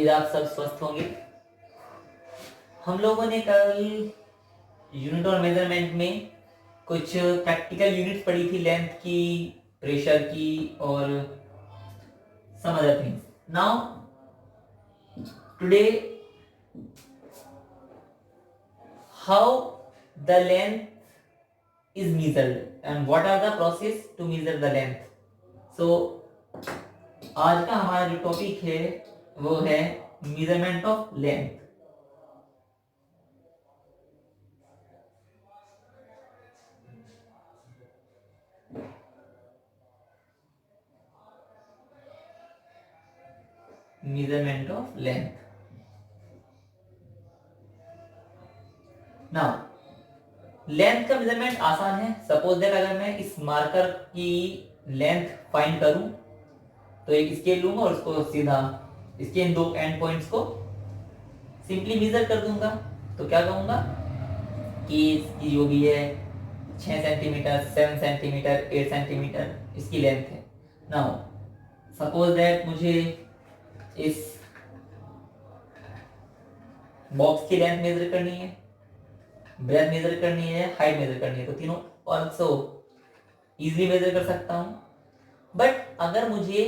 उम्मीद आप सब स्वस्थ होंगे। हम लोगों ने कल यूनिट और मेजरमेंट में कुछ प्रैक्टिकल यूनिट पढ़ी थी, लेंथ की, प्रेशर की और some other things. Now today how the length is measured and what are the process to measure the length. So आज का हमारा जो टॉपिक है वो है measurement of length. Measurement of length. Now length का मेजरमेंट आसान है। सपोज दैट अगर मैं इस मार्कर की लेंथ फाइंड करूं तो एक स्केल लूंगा और उसको सीधा इसके इन दो एंड पॉइंट्स को सिंपली मेजर कर दूंगा। तो क्या कहूंगा कि इसकी जो भी है 6 सेंटीमीटर, 7 सेंटीमीटर, 8 सेंटीमीटर इसकी लेंथ है। नाउ सपोज दैट मुझे इस बॉक्स की लेंथ मेजर करनी है, ब्रेथ मेजर करनी है, हाइट मेजर करनी है, तो तीनों ऑल्सो इजीली मेजर कर सकता हूं। बट अगर मुझे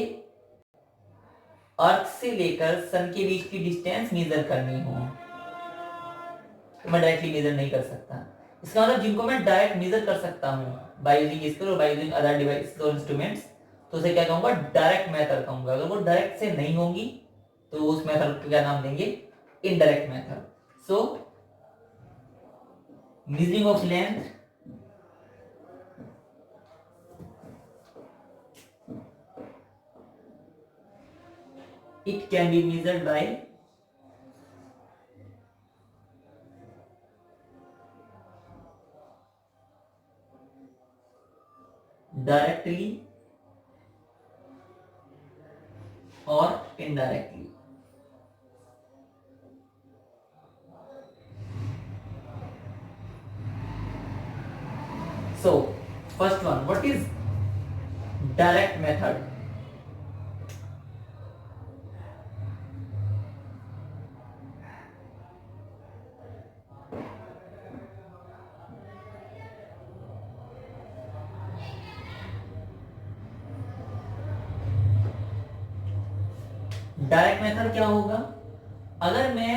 अर्थ से लेकर सन के बीच की डिस्टेंस मेजर करनी हो तो मैं डायरेक्टली मेजर नहीं कर सकता। इसका मतलब जिनको मैं डायरेक्ट मेजर कर सकता हूं बाय यूजिंग स्केल और बाय यूजिंग अदर डिवाइसेस और इंस्ट्रूमेंट्स, तो उसे क्या कहूंगा, डायरेक्ट मेथड कहूंगा। अगर वो डायरेक्ट से नहीं होंगी तो उस मेथड को क्या नाम देंगे, indirect method. So measuring of length it can be measured by directly or indirectly. So first one, what is direct method? Direct method क्या होगा, अगर मैं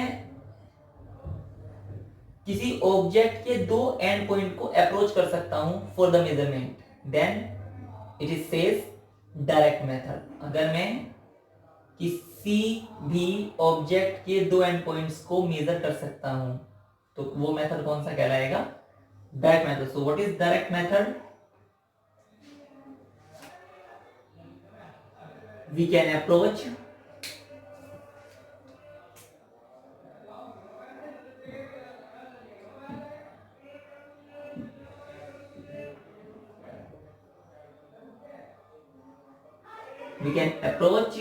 किसी ऑब्जेक्ट के दो एंड पॉइंट को अप्रोच कर सकता हूं for the measurement, then it is says direct method. अगर मैं किसी भी ऑब्जेक्ट के दो एंड पॉइंट्स को मेजर कर सकता हूं तो वो मेथड कौन सा कहलाएगा, direct method. So what is direct method, we can approach we can approach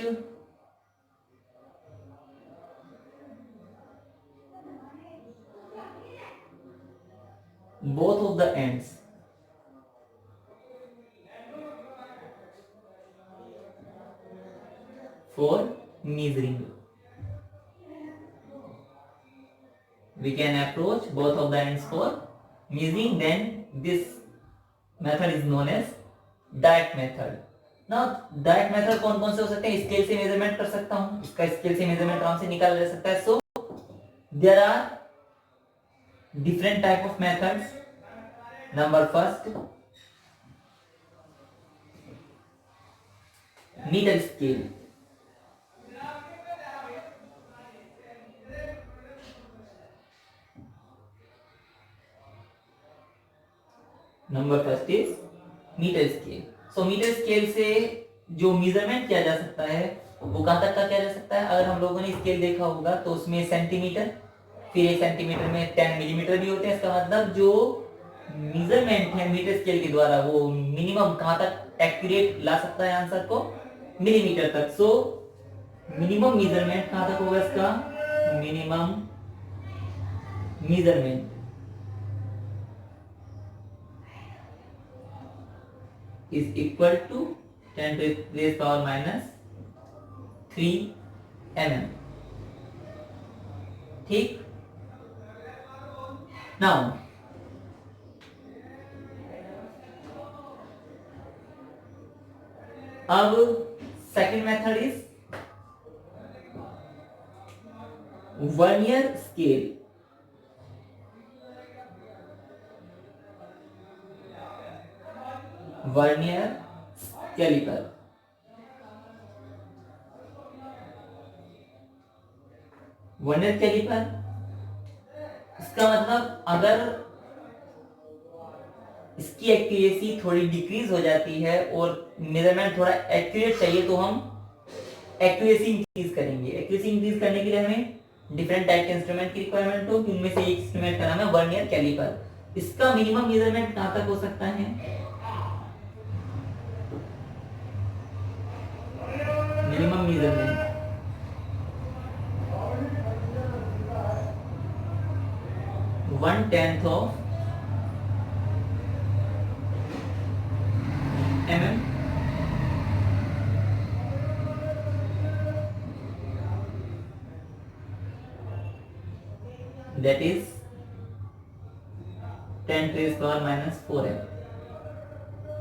both of the ends for measuring. We can approach both of the ends for measuring, then this method is known as direct method. Now direct method कौन कौन से हो सकते हैं, scale से measurement कर सकता हूं, इसका स्केल से मेजरमेंट आराम से निकाला जा सकता है। सो there are different type of methods. Number first, needle scale. Number first is metre scale. So metre scale से जो मेजरमेंट किया जा सकता है वो कहां तक का किया जा सकता है। अगर हम लोगों ने स्केल देखा होगा तो उसमें सेंटीमीटर, फिर एक सेंटीमीटर में 10 मिलीमीटर भी होते हैं। इसका मतलब जो मेजरमेंट है मीटर स्केल के द्वारा वो मिनिमम कहां तक एक्यूरेट ला सकता है आंसर को, मिलीमीटर तक। सो मिनिमम मेजरमेंट कहां तक होगा इसका, minimum measurement is equal to 10 to the power minus 3 mm. ठीक। नाउ अब second method is vernier scale. Vernier calliper. Vernier calliper इसका मतलब अगर इसकी एक्यूरेसी थोड़ी डिक्रीज हो जाती है और मेजरमेंट थोड़ा एक्यूरेट चाहिए तो हम एक्यूरेसी इंक्रीज करेंगे। एक्यूरेसी इंक्रीज करने के लिए हमें डिफरेंट टाइप के इंस्ट्रूमेंट की रिक्वायरमेंट हो, उनमें से एक इंस्ट्रूमेंट का नाम है वर्नियर कैलिपर। इसका मिनिमम मेजरमेंट कहां तक हो सकता है? Minimum measurement 1/10 of mm, that is 10 to the power minus 4m.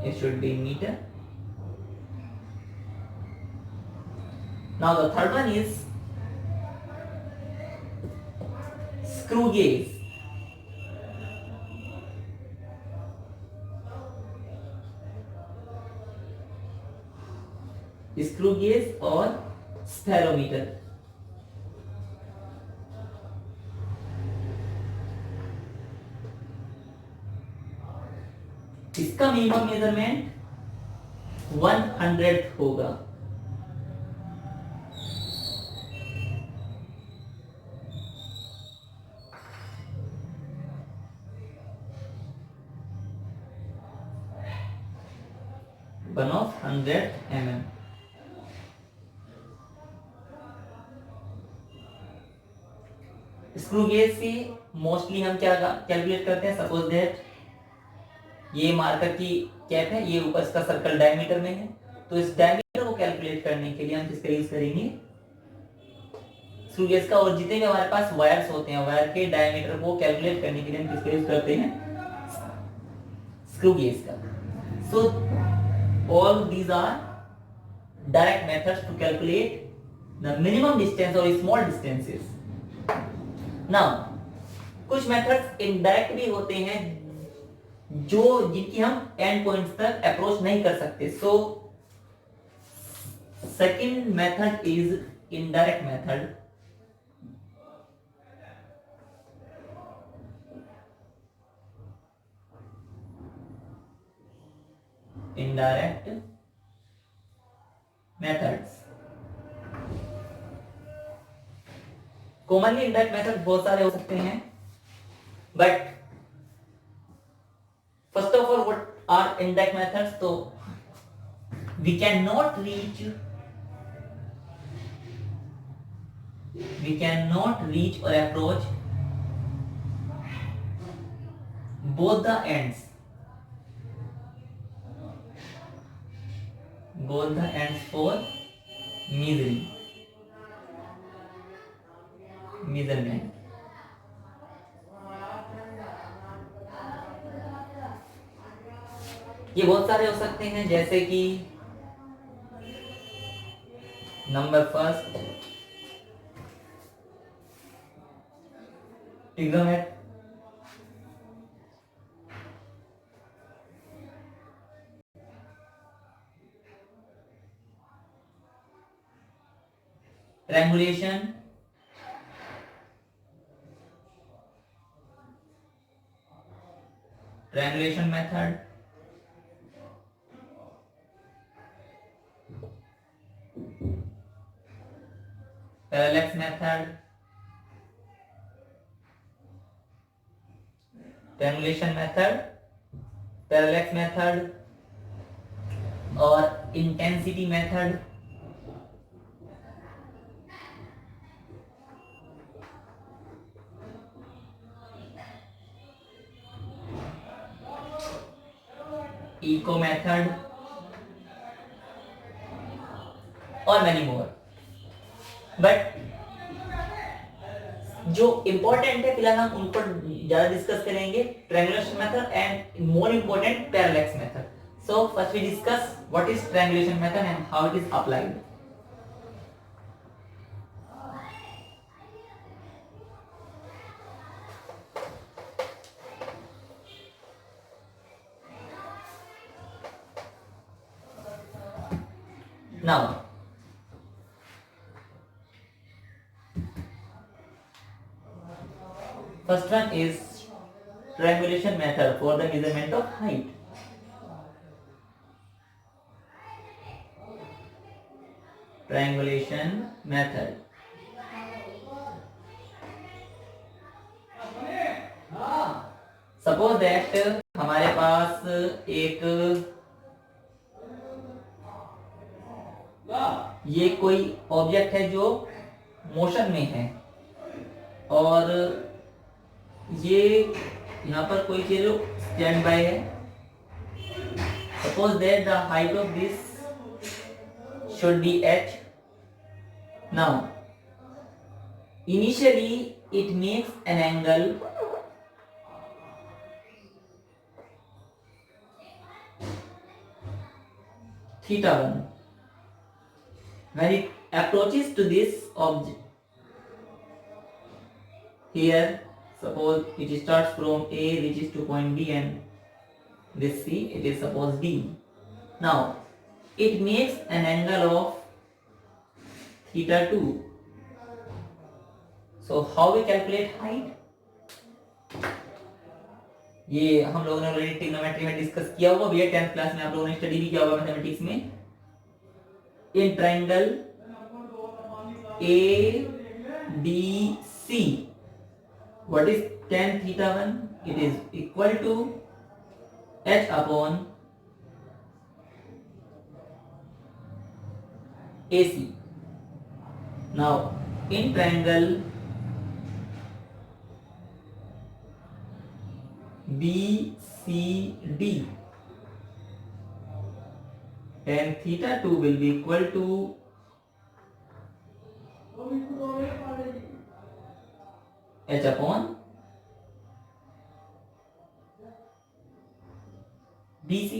It should be in meter. Now the third one is screw gauge. Screw gauge और स्फेरोमीटर। इसका मिनिमम मेजरमेंट 100 होगा। One of 100 mm। Screw gauge से mostly हम क्या calculate करते हैं? Suppose that ये marker की कैप है, ये ऊपर इसका सर्कल डायमीटर में है, तो इस डायमीटर को कैलकुलेट करने के लिए हम किसका यूज करेंगे? स्क्रू गेज का। और जितने भी हमारे पास वायर्स होते हैं, वायर के डायमीटर को कैलकुलेट करने के लिए हम किसका यूज करते हैं? स्क्रू गेज का। So all these are direct methods to calculate the minimum distance और स्मॉल डिस्टेंसेस। नाउ कुछ मेथड्स इनडायरेक्ट भी होते हैं जो जिनकी हम एंड पॉइंट्स तक अप्रोच नहीं कर सकते। So second method is indirect method. Indirect methods. Commonly indirect method बहुत सारे हो सकते हैं, but first of all what are indirect methods? तो वी कैन नॉट रीच और approach both the ends for measurement। ये बहुत सारे हो सकते हैं, जैसे कि number first trigonometry, triangulation, method, parallax method, triangulation method, parallax method और intensity method। इको मेथड और मैनी मोर। बट जो इंपॉर्टेंट है फिलहाल हम उनको ज्यादा डिस्कस करेंगे, triangulation method and more important parallax method. So first we discuss what is triangulation method and how it is applied. Now, first one is triangulation method for the measurement of height. Triangulation method. Suppose that हमारे पास एक ये कोई object है जो motion में है और ये यहाँ पर कोई चीज स्टैंड बाय है. Suppose that the height of this should be h. Now initially it makes an angle θ1. When it approaches to this object, here suppose it starts from A, reaches to point B, and this C, it is suppose D. Now it makes an angle of θ2. So how we calculate height? ये हम लोगों ने already trigonometry में discuss किया होगा भैया, 10th class में आप लोगों ने स्टडी भी किया होगा मैथमेटिक्स में. In triangle ABC, what is tan θ1? It is equal to h upon AC. Now in triangle BCD, tan θ2 will be equal to h upon BC.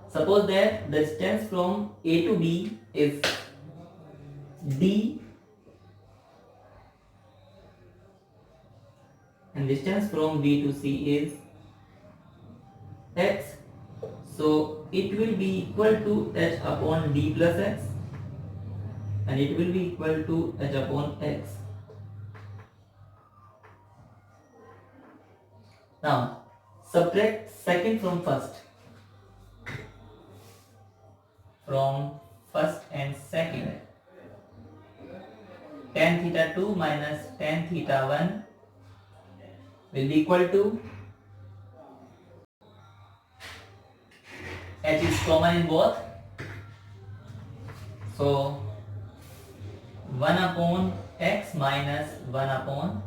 Suppose that the distance from A to B is D and distance from B to C is x. So it will be equal to h upon d plus x and it will be equal to h upon x. Now subtract second from first. From first and second, tan θ2 minus tan θ1 will be equal to, h is common in both, so 1 upon x minus 1 upon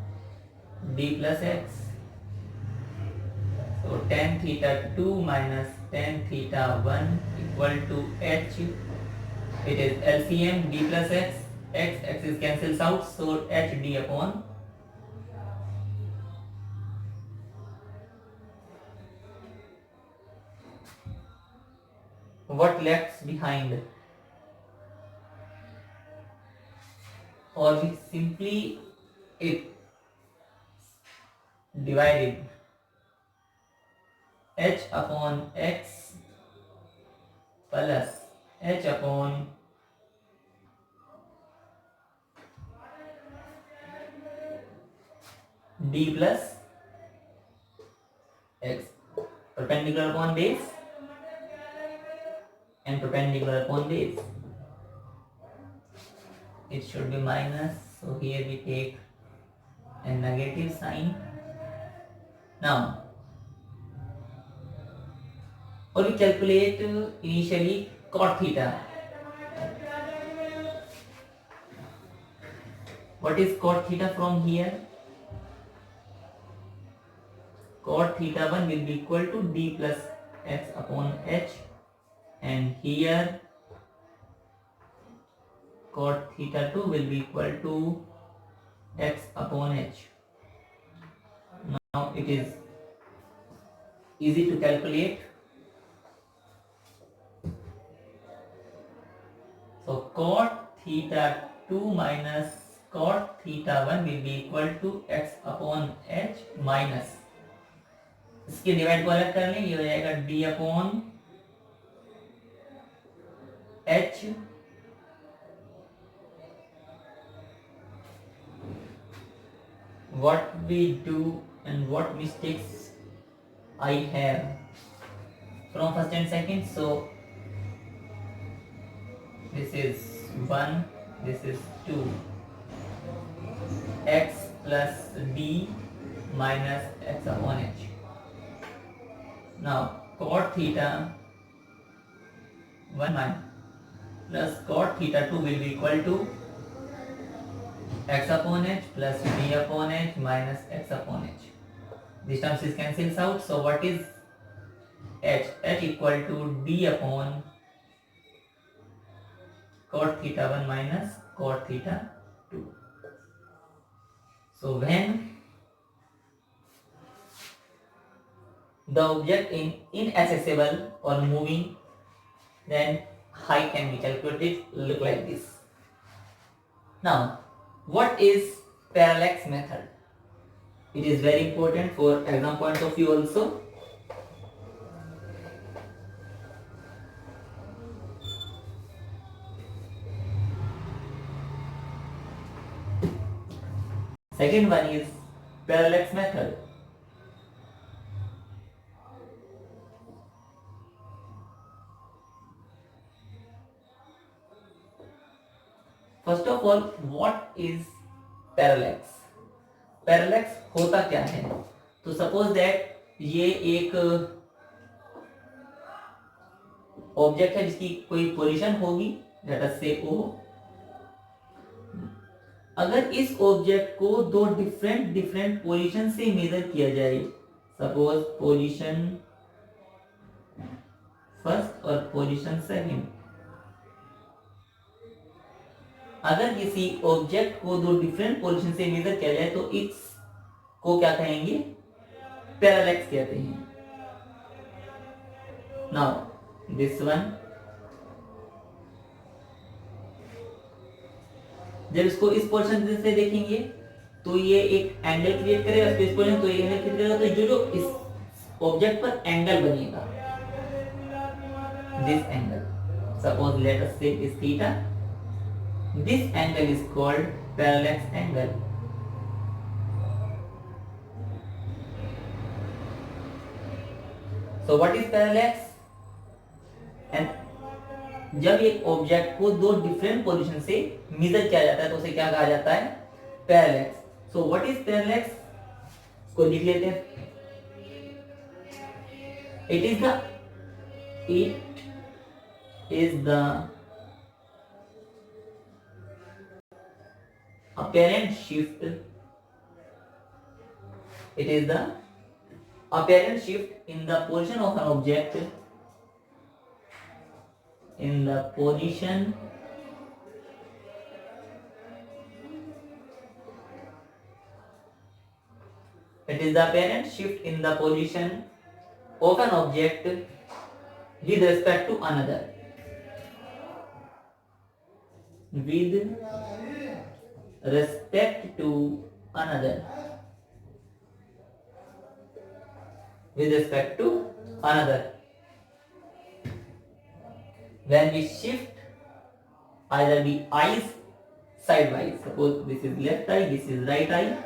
d plus x. So tan θ2 minus tan θ1 equal to h. It is LCM d plus x. X is cancels out, so h d upon what left behind, or we simply it divided h upon x plus h upon d plus x, perpendicular upon base and perpendicular upon base. It should be minus, so here we take a negative sign. Now or we calculate initially cot theta. What is cot theta from here? Cot θ1 will be equal to d plus x upon h, and here cot theta 2 will be equal to x upon h. Now it is easy to calculate. So cot theta 2 minus cot theta 1 will be equal to x upon h minus, इसके divide को अलग कर लें, ये हो जाएगा d upon h what we do and what mistakes I have from first and second. So this is 1, this is 2, x plus d minus x upon h. Now cot theta 1 minus plus cot theta 2 will be equal to x upon h plus d upon h minus x upon h. This terms is cancels out. So what is h? H equal to d upon cot theta 1 minus cot theta 2. So when the object is inaccessible or moving, then height can be calculated, look like this. Now what is parallax method? It is very important for exam point of view also. Second one is parallax method. First of all, what is parallax? Parallax होता क्या है? तो suppose that ये एक object है जिसकी कोई position होगी, लेट अस से O. अगर इस ऑब्जेक्ट को दो डिफरेंट पोजीशन से मेजर किया जाए, सपोज पोजीशन फर्स्ट और पोजीशन सेकंड, अगर किसी ऑब्जेक्ट को दो डिफरेंट पोजीशन से मेजर किया जाए तो इसको क्या कहेंगे? पैरेलैक्स कहते हैं. नाउ दिस वन, जब इसको इस पोजीशन से देखेंगे तो ये एक एंगल क्रिएट करेगा, इस पोजीशन तो ये एंगल क्रिएट करेगा, तो जो इस ऑब्जेक्ट पर एंगल बनेगा, this angle, suppose let us say is theta, this angle is called parallax angle. So what is parallax? And जब एक ऑब्जेक्ट को दो डिफरेंट पोजीशन से मेजर किया जाता है तो उसे क्या कहा जाता है? Parallax. So what is parallax? इसको लिख लेते हैं. It is the apparent shift, it is the apparent shift in the position of an object, in the position it is the apparent shift in the position of an object with respect to another, with respect to another, with respect to another. When we shift either the eyes sidewise, suppose this is left eye, this is right eye,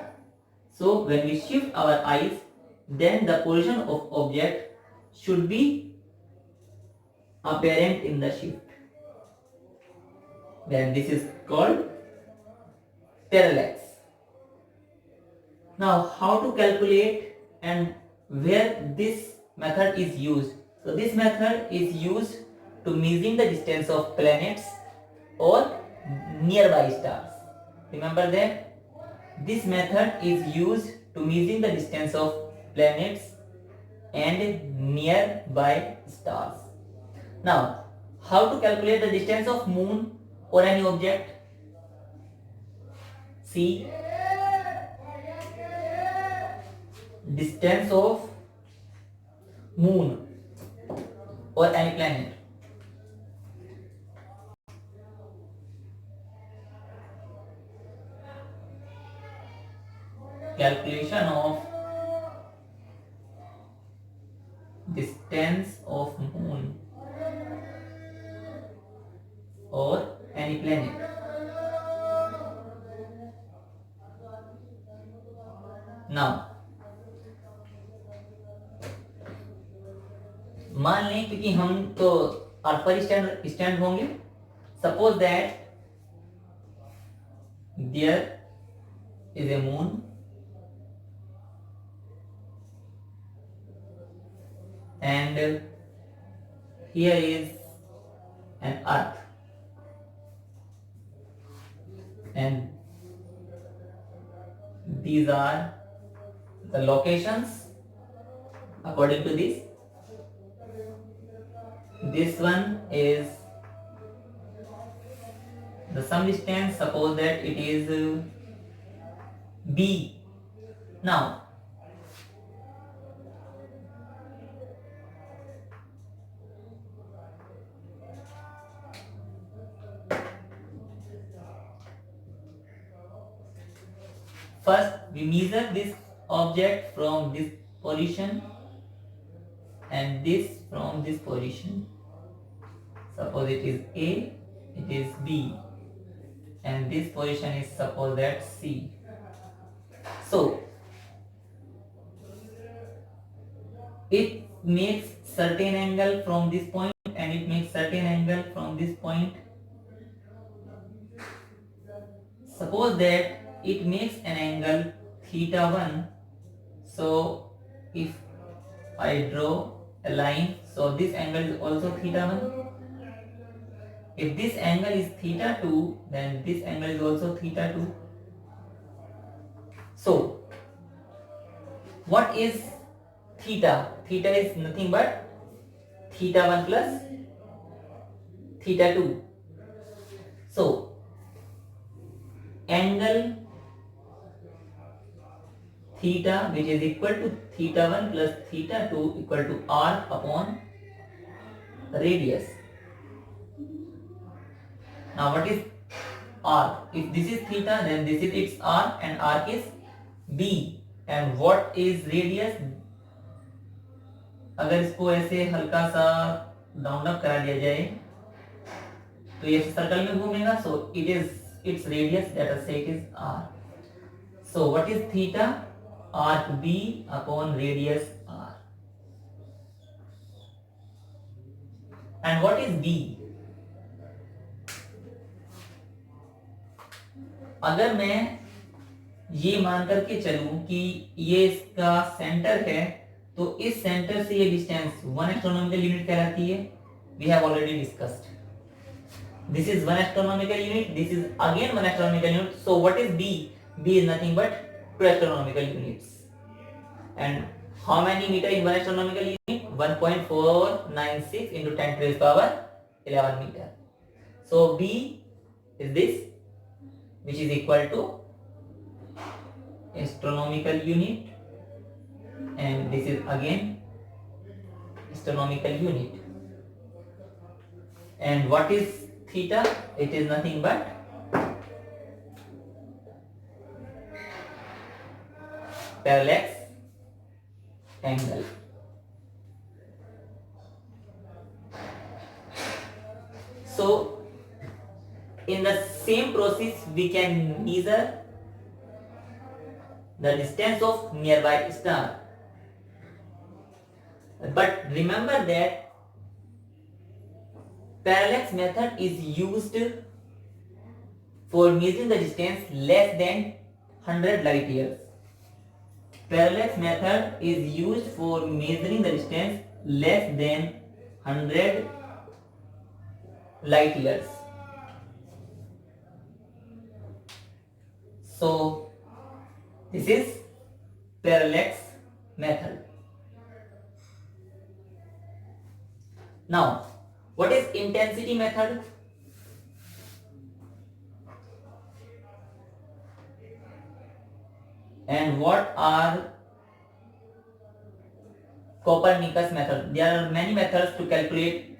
so when we shift our eyes, then the position of object should be apparent in the shift, then this is called parallax. Now how to calculate and where this method is used? So this method is used to measuring the distance of planets or nearby stars. Remember that this method is used to measuring the distance of planets and nearby stars. Now how to calculate the distance of moon or any object? C, distance of moon or any planet. Calculation of distance of moon or any planet. Now मान लें क्योंकि हम तो अर्थ पर stand होंगे. Suppose that there is a moon and here is an earth, and these are the locations according to this. This one is the some distance, suppose that it is B. Now first we measure this object from this position and this from this position. Suppose it is A, it is B, and this position is suppose that C. So it makes certain angle from this point and it makes certain angle from this point. Suppose that it makes an angle theta 1. So if I draw a line, so this angle is also theta 1. If this angle is theta 2, then this angle is also theta 2. So what is theta? Theta is nothing but theta 1 plus theta 2. So angle theta, which is equal to theta 1 plus theta 2, equal to r upon radius. Now what is r? If this is theta, then this is its r, and arc is b. And what is radius? अगर इसको ऐसे हल्का सा round up करा दिया जाए तो ये सर्कल में घूमेगा. So it is its radius, let us say it is r. So what is theta? Arc b upon radius r. And what is b? अगर मैं ये मान करके चलूं कि ये इसका सेंटर है, तो इस सेंटर से ये डिस्टेंस 1 एस्ट्रोनॉमिकल यूनिट कहलाती है. We have already discussed. This is 1 astronomical unit. This is again 1 astronomical unit. So what is B? B is nothing but 2 astronomical units. And how many meter in 1 astronomical unit? 1.496 into 10 to the power 11 meter. So B is this, which is equal to astronomical unit, and this is again astronomical unit. And what is theta? It is nothing but parallax angle. So in the same process we can measure the distance of nearby star. But remember that parallax method is used for measuring the distance less than 100 light years. Parallax method is used for measuring the distance less than 100 light years. So this is parallax method. Now what is intensity method? And what are Copernicus method? There are many methods to calculate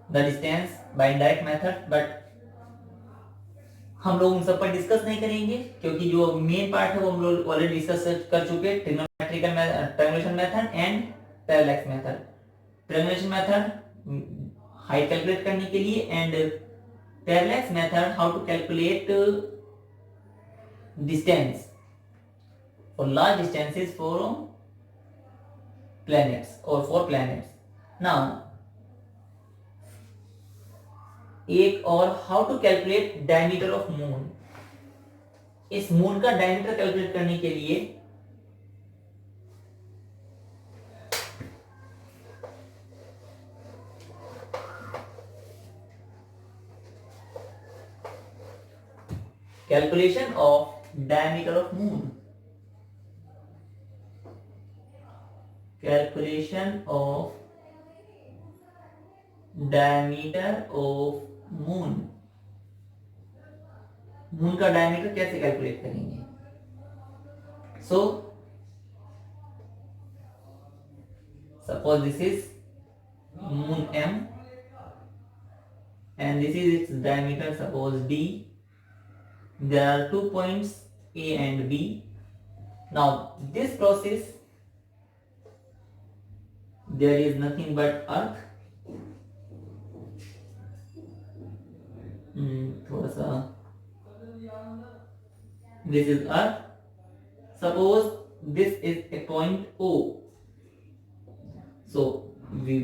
the distance by indirect method, but हम लोग उन सब पर discuss नहीं करेंगे क्योंकि जो main part है वो हम लोग ऑलरेडी डिस्कस कर चुके हैं, trigonometrical triangulation method and parallax method. Triangulation method height calculate करने के लिए and parallax method how to calculate distance for large distances for planets or for planets। now एक और how to calculate diameter of moon. इस moon का diameter calculate करने के लिए calculation of diameter of moon, calculation of diameter of moon. Moon का diameter कैसे calculate करेंगे? So suppose this is moon M and this is its diameter, suppose D। there are 2 points A and B। now this process there is nothing but earth। थोड़ा सा this is earth। suppose this is a point O, so we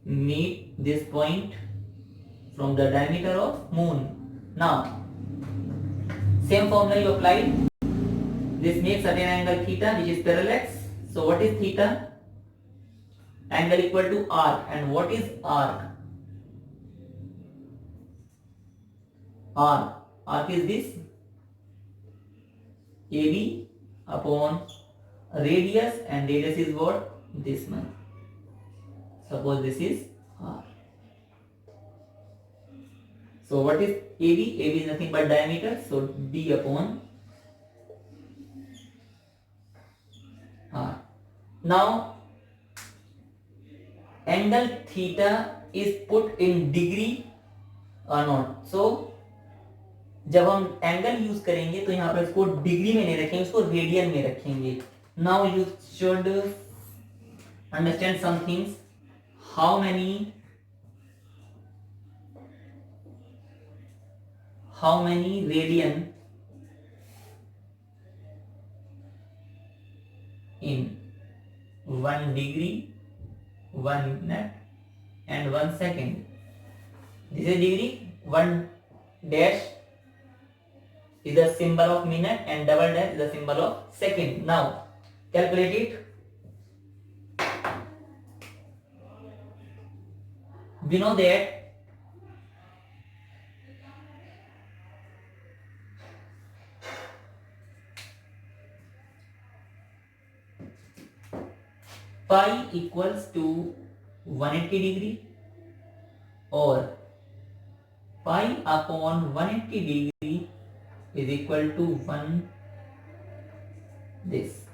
meet this point from the diameter of moon। now same formula you applied, this makes certain angle theta which is parallax। so what is theta? Angle equal to arc, and what is arc? Arc is this AB upon radius, and radius is what? This one। suppose this is R। so what is AB? AB is nothing but diameter, so D upon R। now angle theta is put in degree or not? so जब हम angle use करेंगे तो यहाँ पर इसको degree में नहीं रखेंगे, इसको रेडियन में रखेंगे। Now you should understand some things. How many radian in 1 degree, 1 minute and 1 second? This is degree, 1 dash is the symbol of minute and double dash is the symbol of second। now calculate it। we know that pi equals to 180 degree or pi upon 180 degree is equal to 1 this।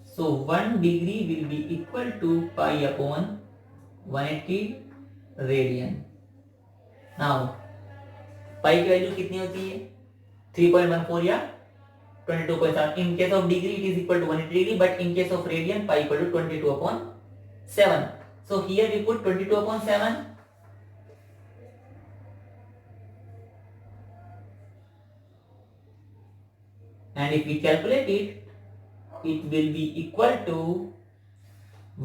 so 1 degree will be equal to pi upon 180 radian। now pi की value कितनी होती है? 3.14 या 22.7। in case of degree it is equal to 180 degree, but in case of radian pi equal to 22/7। so here we put 22/7 and if we calculate it, it will be equal to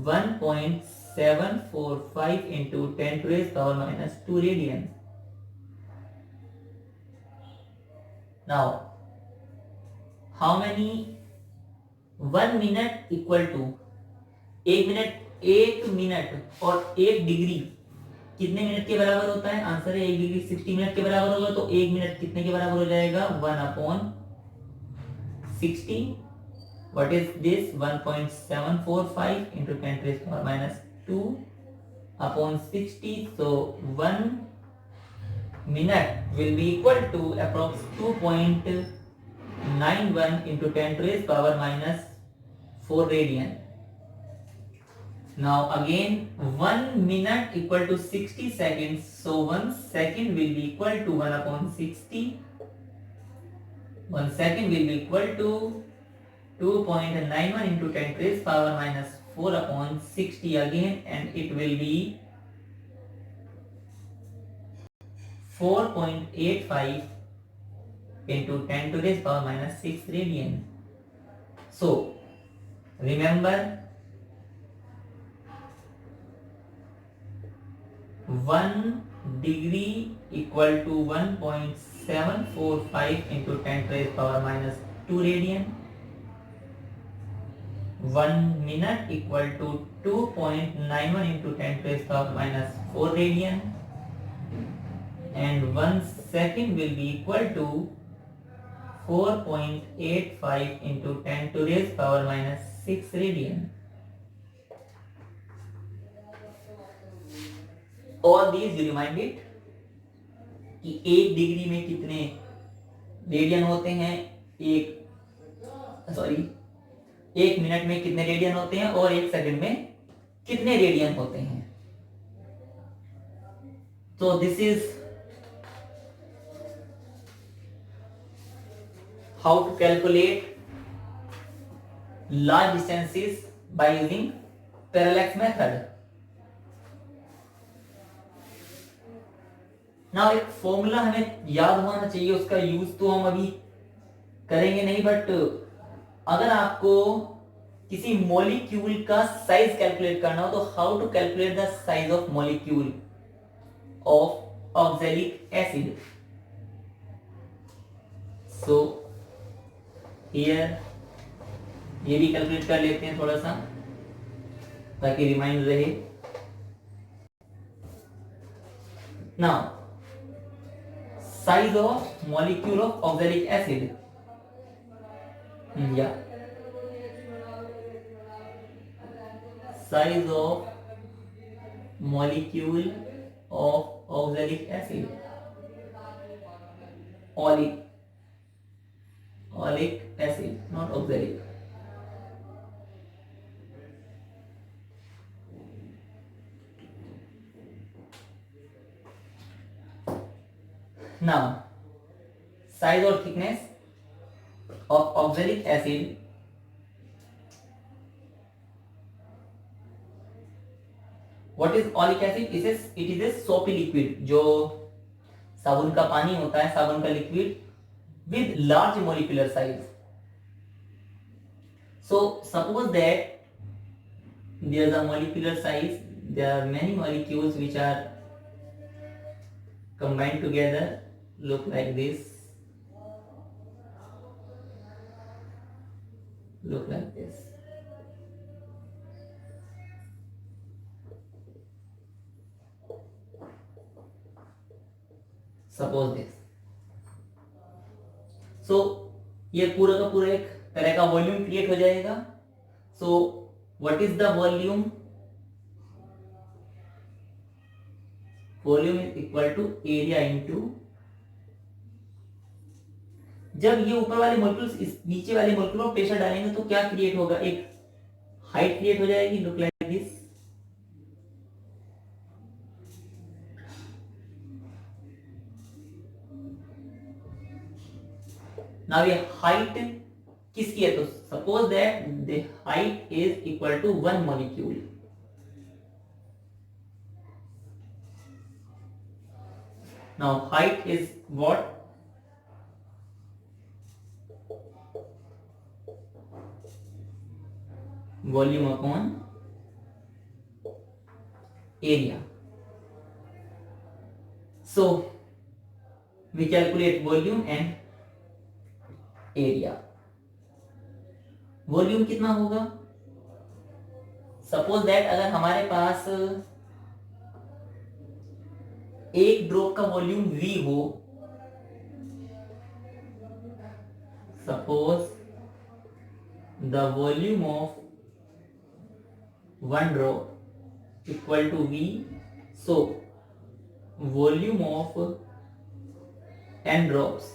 1.745 into 10 to the power minus 2 radian। now how many 1 minute equal to 1 minute और 1 degree कितने minute के बराबर होता है? Answer है 1 degree 60 minute के बराबर होगा, तो 1 मिनट कितने के बराबर हो जाएगा? 1/60। what is this? 1.745 into 10 to the power minus 2 upon 60। so 1 minute will be equal to approx 2.5 91 into 10 to raise power minus 4 radian. Now again 1 minute equal to 60 seconds, so 1 second will be equal to 1 upon 60. 1 second will be equal to 2.91 into 10 to raise power minus 4 upon 60 again, and it will be 4.85 into 10 to raise power minus 6 radian. So remember, 1 degree equal to 1.745 into 10 to raise power minus 2 radian. 1 minute equal to 2.91 into 10 to raise power minus 4 radian. And 1 second will be equal to 4.85 into 10 to raise power minus 6 radian. All these you remind it कि 1 degree में कितने radian होते हैं, 1 minute में कितने radian होते हैं और 1 सेकंड में कितने रेडियन होते हैं. तो this is how to calculate large distances by using parallax method. Now एक फॉर्मूला हमें याद होना चाहिए, उसका यूज तो हम अभी करेंगे नहीं, बट अगर आपको किसी मॉलिक्यूल का साइज कैलकुलेट करना हो तो how to calculate the size of molecule of oxalic acid. So here ये भी कैलकुलेट कर लेते हैं थोड़ा सा ताकि रिमाइंड रहे. Now size of molecule of oxalic acid. Yeah, size of molecule of oxalic acid. Oleic acid, not oxalic. Now, size or thickness of oxalic acid what is oleic acid? It is a soapy liquid, जो साबुन का पानी होता है, साबुन का liquid with large molecular size. So suppose that there is a molecular size, there are many molecules which are combined together, look like this, look like this. Suppose this. So ये पूरा का पूरा एक तरह का वॉल्यूम क्रिएट हो जाएगा. So what is the volume? Volume is equal to area into, जब ये ऊपर वाले मॉलिक्यूल्स इस नीचे वाले मॉलिक्यूल पर प्रेशर डालेंगे तो क्या क्रिएट होगा, एक हाइट क्रिएट हो जाएगी, लुक लाइक दिस. नाउ ये हाइट किसकी है, तो suppose that the height is equal to 1 molecule. Now height is what? Volume upon area. So we calculate volume and area. Volume कितना होगा? Suppose that अगर हमारे पास एक ड्रॉप का वॉल्यूम V हो, suppose the volume of 1 drop equal to V, so volume of 10 drops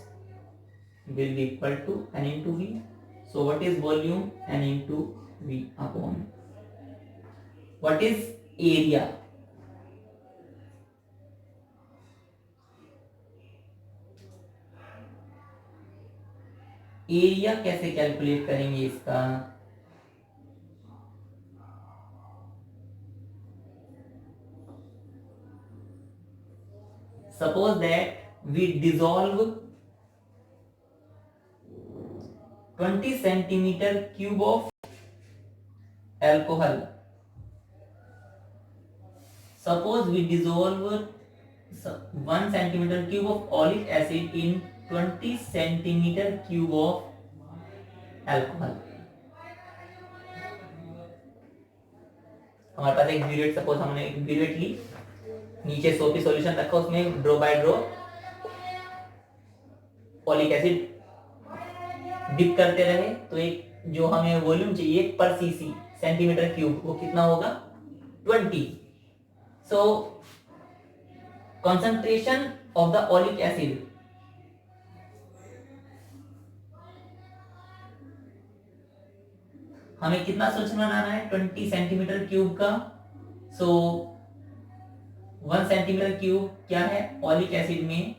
will be equal to n into v. So what is volume? N into v upon what is area? Area कैसे calculate करेंगे इसका? Suppose that we dissolve 20 centimetre cube of alcohol. Suppose we dissolve 1 centimeter cube of oleic acid in 20 centimeter cube of alcohol. हमारे पास एक burette, suppose हमने एक burette ली, नीचे सोपी solution रखा, उसमें drop by drop oleic acid dip करते रहे, तो एक जो हमें वॉल्यूम चाहिए पर सीसी सेंटीमीटर क्यूब, वो कितना होगा? 20. So concentration of the oleic acid, हमें कितना सोल्यूशन बनाना है? 20 सेंटीमीटर क्यूब का. सो 1 सेंटीमीटर क्यूब क्या है ओलिक एसिड में?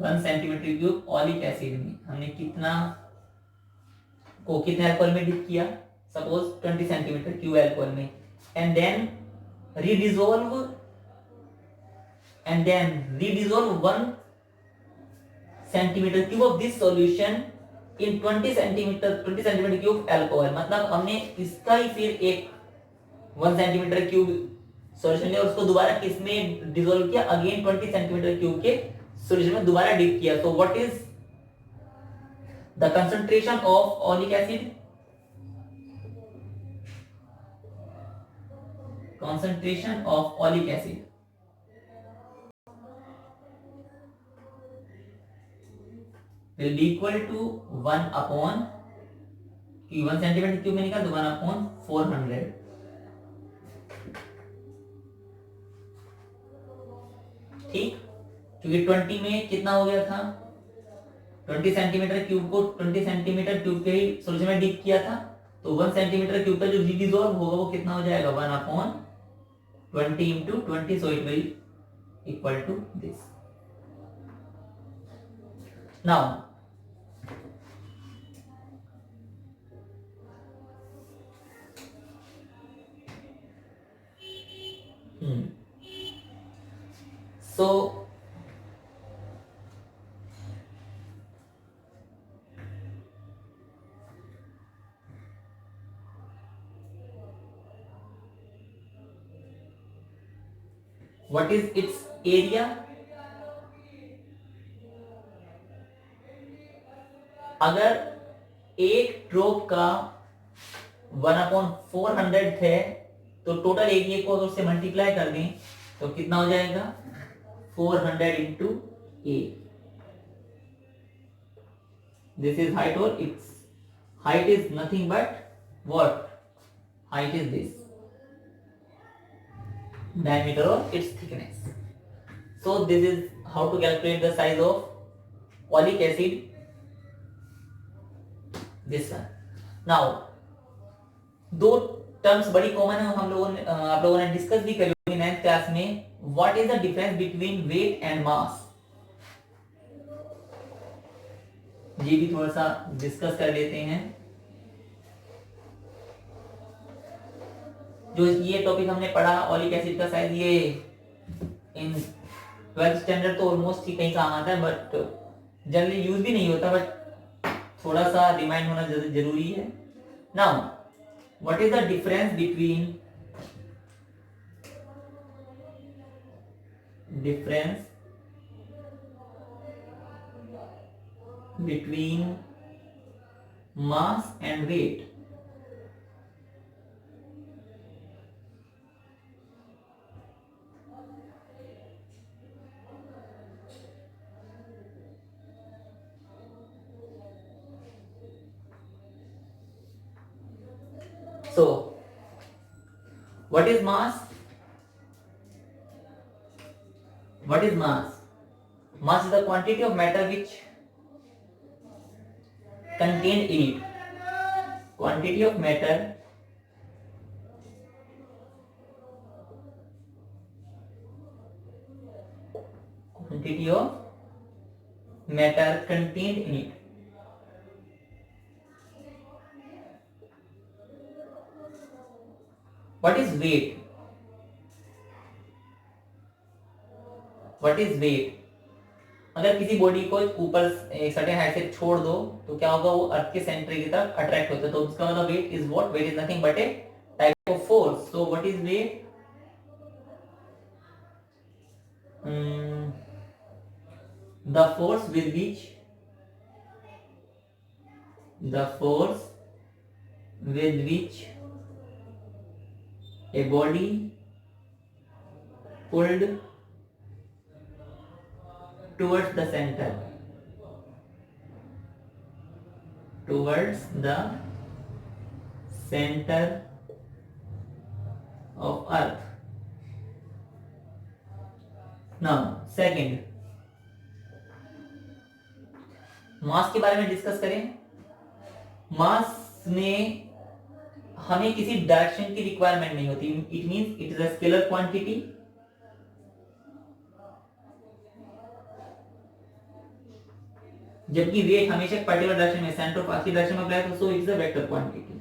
One centimetre cube oleic acid में हमने कितना को कितने अल्कोहल में डिप किया? सपोज 20 सेंटीमीटर क्यूब अल्कोहल में, and then redissolve 1 centimetre cube of this solution in 20 centimetre cube alcohol. मतलब हमने इसका ही फिर एक 1 सेंटीमीटर क्यूब सॉल्यूशन लिया और उसको दोबारा किसमें डिसॉल्व किया? अगेन 20 सेंटीमीटर क्यूब के सॉल्यूशन में दोबारा डिप किया. तो what is the concentration of oleic acid? Concentration of oleic acid will be equal to 1 upon 1 centimetre cube में निकाल तो 1 upon 400. ठीक, क्योंकि 20 में कितना हो गया था? 20 सेंटीमीटर क्यूब को 20 सेंटीमीटर क्यूब के ही सॉल्यूशन में डिप किया था, तो 1 सेंटीमीटर क्यूब का जो रीडिसॉल्व होगा वो कितना हो जाएगा? 1 upon 20 into 20, so it will equal to this. Now so what is its area? अगर एक ड्रॉप का 1/400 है तो टोटल एरिया को अगर उससे मल्टीप्लाई कर दें तो कितना हो जाएगा? 400 into A. This is height, or its height is nothing but what? Height is this, diameter of its thickness. So this is how to calculate the size of oleic acid, this one. Now दो terms बड़ी common है, हम लोगों ने आप लोगों ने discuss भी करी होगी 9th क्लास में. What is the difference between weight and mass? ये भी थोड़ा सा डिस्कस कर लेते हैं. जो ये टॉपिक हमने पढ़ा ओलिक एसिड का साइज, ये इन 12th स्टैंडर्ड तो ऑलमोस्ट ही कहीं काम आता है, बट जनरली यूज भी नहीं होता, बट थोड़ा सा रिमाइंड होना जरूरी है. Now what is the difference between mass and weight? So what is mass? What is mass? Mass is the quantity of matter which contained in it. Quantity of matter contained in it. What is weight? What is weight? अगर किसी body को ऊपर एक certain height से छोड़ दो तो क्या होगा, वो अर्थ के सेंटर की तरफ अट्रैक्ट होता है, तो उसका मतलब weight is what? Weight is nothing but a type of force. So what is weight? The force with which a body pulled towards the center of earth. Now second, मास के बारे में डिस्कस करें. मास में हमें किसी डायरेक्शन की requirement नहीं होती. It means it is a scalar quantity. जबकि वेट हमेशा पर्टिकुलर डायरेक्शन में, सेंटर ऑफ एक्सिस डायरेक्शन में अप्लाई होता है, so it is a vector quantity.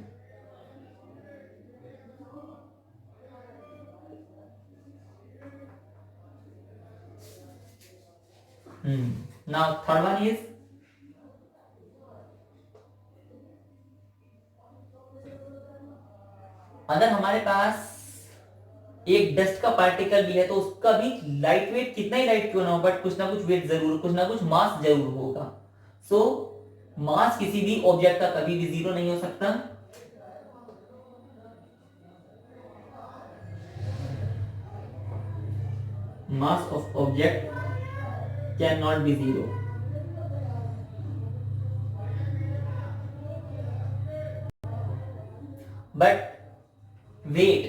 Now third one is अगर हमारे पास एक डस्ट का पार्टिकल भी है तो उसका भी लाइट वेट कितना ही लाइट क्यों ना हो, बट कुछ ना कुछ वेट जरूर, कुछ ना कुछ मास जरूर होगा. सो मास किसी भी ऑब्जेक्ट का कभी भी जीरो नहीं हो सकता. Mass of object can not be zero. But weight,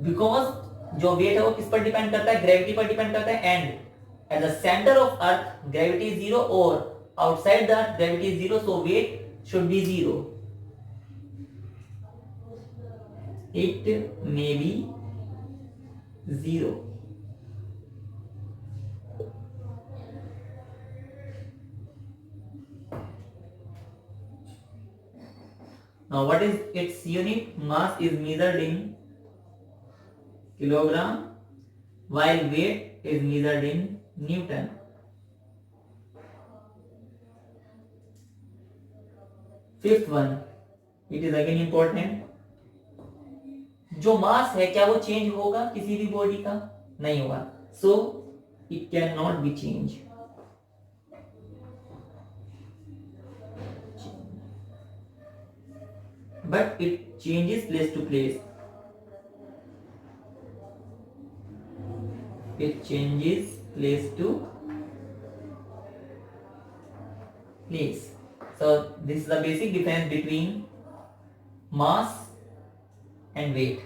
because जो वेट है वो किस पर डिपेंड करता है? ग्रेविटी पर डिपेंड करता है. And at the centre of earth gravity is zero और outside the earth gravity is zero, so weight should be zero. It may be zero. Now what is its unit? Mass is measured in kilogram while weight is measured in Newton. Fifth one, it is again important. जो मास है क्या वो change होगा किसी भी body का? नहीं होगा. So it can not B change. But it changes place to place. It changes place to place. So this is the basic difference between mass and weight.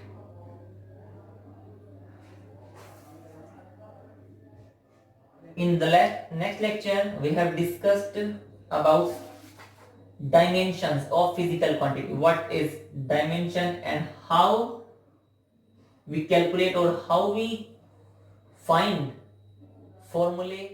In the next lecture we have discussed about dimensions of physical quantity. What is dimension and how we calculate or how we find formulae